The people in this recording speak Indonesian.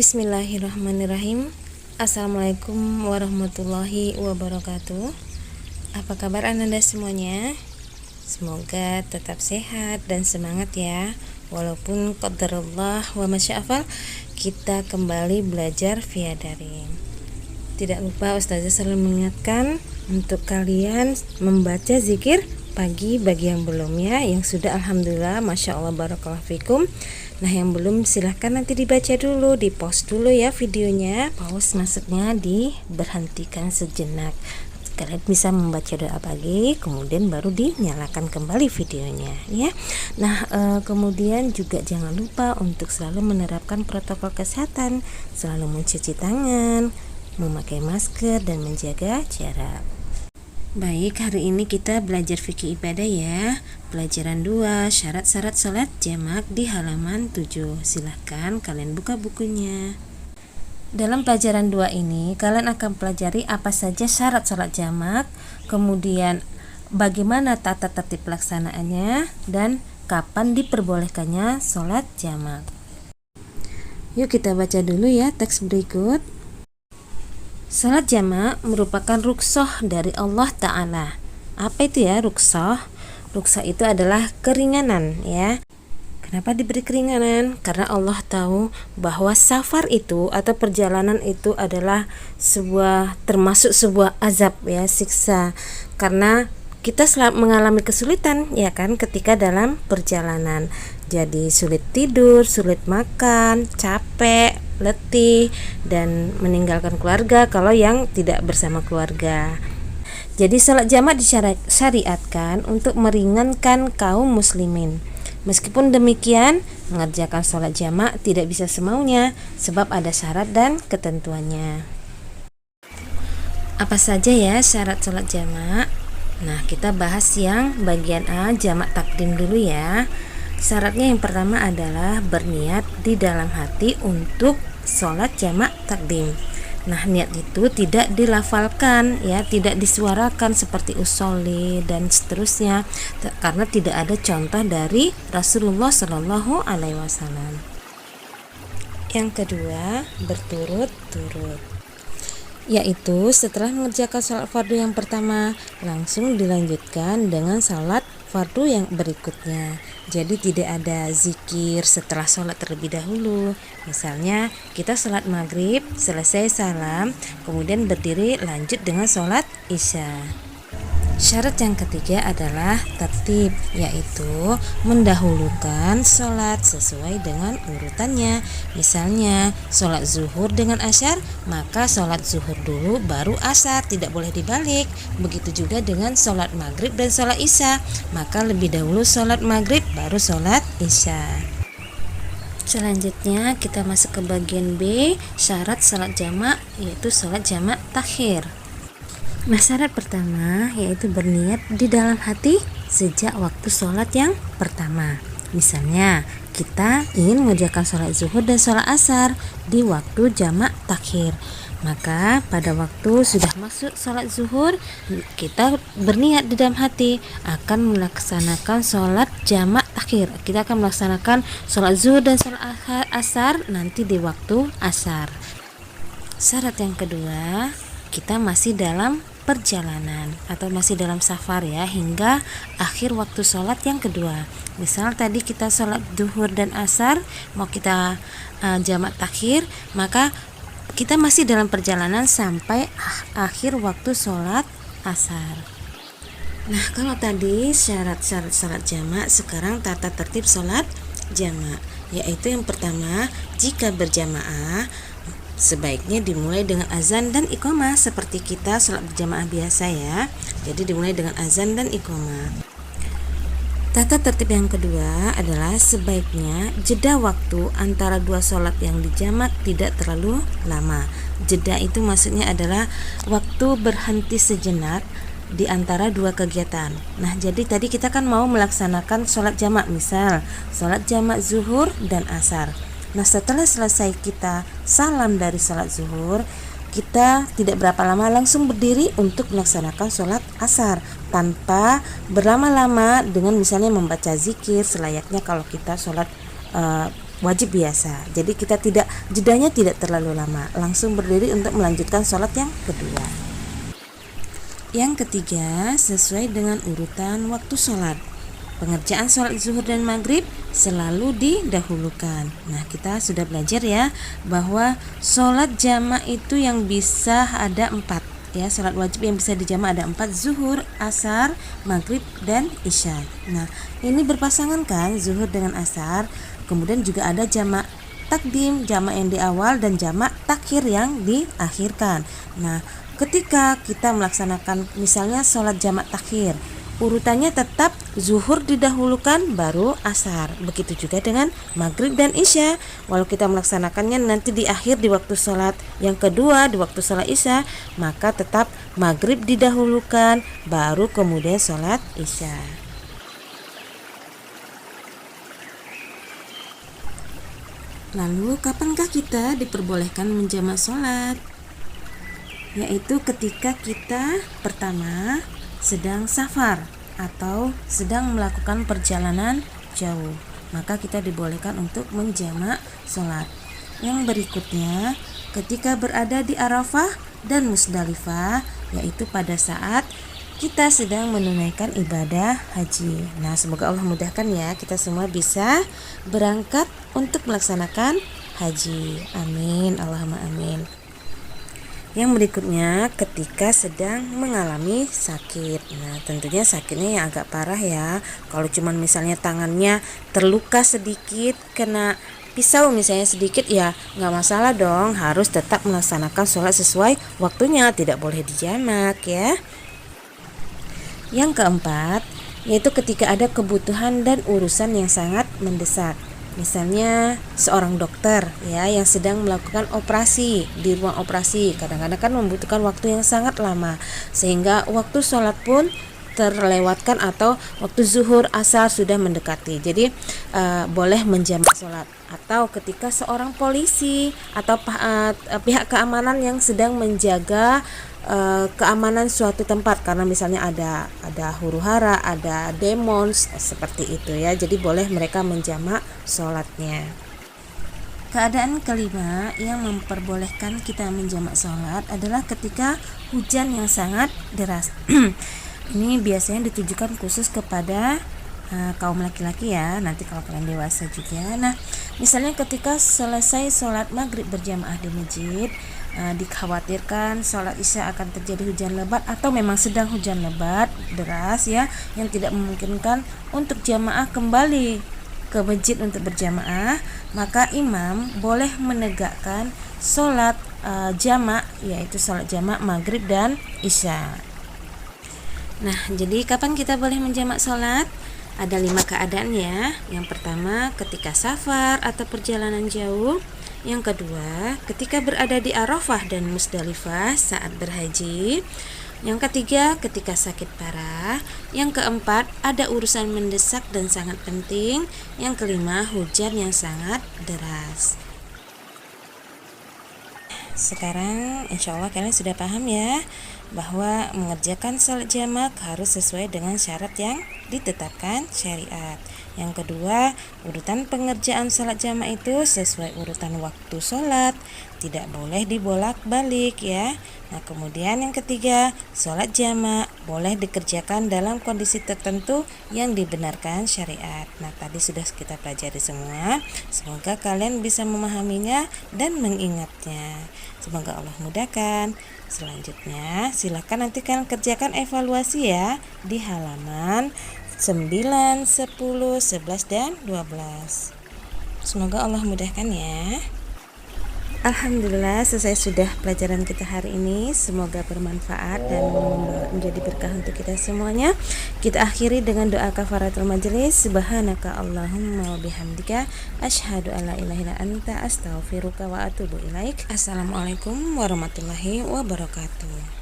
Bismillahirrahmanirrahim. Assalamualaikum warahmatullahi wabarakatuh. Apa kabar Anda semuanya? Semoga tetap sehat dan semangat ya. Walaupun qadarullah wa masya'afal, kita kembali belajar via daring. Tidak lupa Ustazah selalu mengingatkan untuk kalian membaca zikir pagi bagi yang belum ya. Yang sudah alhamdulillah, masya Allah, barakallahu fikum. Nah yang belum silahkan nanti dibaca dulu, di pause dulu ya videonya. Pause maksudnya diberhentikan sejenak. Kalian bisa membaca doa pagi, kemudian baru dinyalakan kembali videonya ya. Nah kemudian juga jangan lupa untuk selalu menerapkan protokol kesehatan, selalu mencuci tangan, memakai masker dan menjaga jarak. Baik, hari ini kita belajar fikih ibadah ya. Pelajaran 2, syarat-syarat sholat jamak di halaman 7. Silahkan kalian buka bukunya. Dalam pelajaran 2 ini kalian akan pelajari apa saja syarat sholat jamak, kemudian bagaimana tata tertib pelaksanaannya, dan kapan diperbolehkannya sholat jamak. Yuk kita baca dulu ya teks berikut. Salat jamak merupakan rukhsah dari Allah Ta'ala. Apa itu ya rukhsah? Rukhsah itu adalah keringanan ya. Kenapa diberi keringanan? Karena Allah tahu bahwa safar itu atau perjalanan itu adalah termasuk sebuah azab ya, siksa. Karena kita selalu mengalami kesulitan ya kan ketika dalam perjalanan. Jadi sulit tidur, sulit makan, capek, letih, dan meninggalkan keluarga kalau yang tidak bersama keluarga. Jadi sholat jamak disyariatkan untuk meringankan kaum muslimin. Meskipun demikian, mengerjakan sholat jamak tidak bisa semaunya sebab ada syarat dan ketentuannya. Apa saja ya syarat sholat jamak? Nah, kita bahas yang bagian A, jamak takdim dulu ya. Syaratnya yang pertama adalah berniat di dalam hati untuk sholat jamak takdim. Nah, niat itu tidak dilafalkan ya, tidak disuarakan seperti usolli dan seterusnya, karena tidak ada contoh dari Rasulullah Shallallahu Alaihi Wasallam. Yang kedua, berturut-turut, yaitu setelah mengerjakan sholat fardu yang pertama langsung dilanjutkan dengan sholat fardu yang berikutnya. Jadi tidak ada zikir setelah sholat terlebih dahulu. Misalnya kita sholat maghrib, selesai salam, kemudian berdiri lanjut dengan sholat isya. Syarat yang ketiga adalah tertib, yaitu mendahulukan sholat sesuai dengan urutannya. Misalnya sholat zuhur dengan asyar, maka sholat zuhur dulu baru asar, tidak boleh dibalik. Begitu juga dengan sholat maghrib dan sholat isya, maka lebih dahulu sholat maghrib baru sholat isya. Selanjutnya kita masuk ke bagian B, syarat sholat jamak, yaitu sholat jamak takhir. Nah, syarat pertama yaitu berniat di dalam hati sejak waktu sholat yang pertama. Misalnya kita ingin mengerjakan sholat zuhur dan sholat asar di waktu jamak takhir, maka pada waktu sudah masuk sholat zuhur kita berniat di dalam hati akan melaksanakan sholat jamak takhir. Kita akan melaksanakan sholat zuhur dan sholat asar nanti di waktu asar. Syarat yang kedua, kita masih dalam perjalanan atau masih dalam safar ya, hingga akhir waktu sholat yang kedua. Misal tadi kita sholat duhur dan asar, mau kita jamak takhir, maka kita masih dalam perjalanan sampai akhir waktu sholat asar. Nah, kalau tadi syarat-syarat sholat jamak, sekarang tata tertib sholat jamak, yaitu yang pertama, jika berjamaah sebaiknya dimulai dengan azan dan iqamah seperti kita sholat berjamaah biasa ya. Jadi dimulai dengan azan dan iqamah. Tata tertib yang kedua adalah sebaiknya jeda waktu antara dua sholat yang dijamak tidak terlalu lama. Jeda itu maksudnya adalah waktu berhenti sejenak di antara dua kegiatan. Nah, jadi tadi kita kan mau melaksanakan sholat jamak, misal sholat jamak zuhur dan asar. Nah, setelah selesai kita salam dari sholat zuhur, kita tidak berapa lama langsung berdiri untuk melaksanakan sholat asar tanpa berlama-lama dengan misalnya membaca zikir selayaknya kalau kita sholat wajib biasa. Jadi kita jedanya tidak terlalu lama, langsung berdiri untuk melanjutkan sholat yang kedua. Yang ketiga, sesuai dengan urutan waktu sholat. Pengerjaan sholat zuhur dan maghrib selalu didahulukan. Nah, kita sudah belajar ya bahwa sholat jamak itu yang bisa ada 4 ya. Sholat wajib yang bisa dijamak ada 4, zuhur, asar, maghrib, dan isya. Nah, ini berpasangan kan, zuhur dengan asar. Kemudian juga ada jamak takdim, jamak yang di awal, dan jamak takhir yang diakhirkan. Nah, ketika kita melaksanakan misalnya sholat jamak takhir, urutannya tetap zuhur didahulukan baru asar. Begitu juga dengan maghrib dan isya. Walau kita melaksanakannya nanti di akhir di waktu sholat yang kedua, di waktu sholat isya, maka tetap maghrib didahulukan baru kemudian sholat isya. Lalu kapankah kita diperbolehkan menjamak sholat? Yaitu ketika kita pertama sedang safar atau sedang melakukan perjalanan jauh, maka kita dibolehkan untuk menjamak sholat. Yang berikutnya, ketika berada di Arafah dan Musdalifah, yaitu pada saat kita sedang menunaikan ibadah haji. Nah, semoga Allah mudahkan ya, kita semua bisa berangkat untuk melaksanakan haji. Amin, Allahumma amin. Yang berikutnya, ketika sedang mengalami sakit. Nah, tentunya sakitnya yang agak parah ya. Kalau cuman misalnya tangannya terluka sedikit, kena pisau misalnya sedikit, ya nggak masalah dong. Harus tetap melaksanakan sholat sesuai waktunya, tidak boleh dijamak ya. Yang keempat, yaitu ketika ada kebutuhan dan urusan yang sangat mendesak. Misalnya seorang dokter ya yang sedang melakukan operasi di ruang operasi, kadang-kadang kan membutuhkan waktu yang sangat lama sehingga waktu sholat pun terlewatkan atau waktu zuhur asar sudah mendekati. Jadi boleh menjamak sholat. Atau ketika seorang polisi atau pihak keamanan yang sedang menjaga keamanan suatu tempat, karena misalnya ada huru-hara, ada demons seperti itu ya. Jadi boleh mereka menjamak sholatnya. Keadaan kelima yang memperbolehkan kita menjamak sholat adalah ketika hujan yang sangat deras. Ini biasanya ditujukan khusus kepada kaum laki-laki ya, nanti kalau kalian dewasa juga. Nah, misalnya ketika selesai sholat maghrib berjamaah di masjid, dikhawatirkan sholat isya akan terjadi hujan lebat atau memang sedang hujan lebat deras ya, yang tidak memungkinkan untuk jamaah kembali ke masjid untuk berjamaah, maka imam boleh menegakkan sholat jamak, yaitu sholat jamak maghrib dan isya. Nah, jadi kapan kita boleh menjamak sholat? Ada 5 keadaan ya. Yang pertama, ketika safar atau perjalanan jauh. Yang kedua, ketika berada di Arafah dan Musdalifah saat berhaji. Yang ketiga, ketika sakit parah. Yang keempat, ada urusan mendesak dan sangat penting. Yang kelima, hujan yang sangat deras. Sekarang insya Allah kalian sudah paham ya bahwa mengerjakan sholat jamak harus sesuai dengan syarat yang ditetapkan syariat. Yang kedua, urutan pengerjaan sholat jamak itu sesuai urutan waktu sholat, tidak boleh dibolak-balik ya. Nah, kemudian yang ketiga, sholat jamak boleh dikerjakan dalam kondisi tertentu yang dibenarkan syariat. Nah, tadi sudah kita pelajari semua. Semoga kalian bisa memahaminya dan mengingatnya. Semoga Allah mudahkan. Selanjutnya, silakan nanti kalian kerjakan evaluasi ya di halaman 9, 10, 11, dan 12. Semoga Allah mudahkan ya. Alhamdulillah, selesai sudah pelajaran kita hari ini. Semoga bermanfaat dan menjadi berkah untuk kita semuanya. Kita akhiri dengan doa kafaratul majelis. Subhanaka Allahumma wa bihamdika asyhadu an la ilaha illa anta astaghfiruka wa atubu ilaik. Assalamualaikum warahmatullahi wabarakatuh.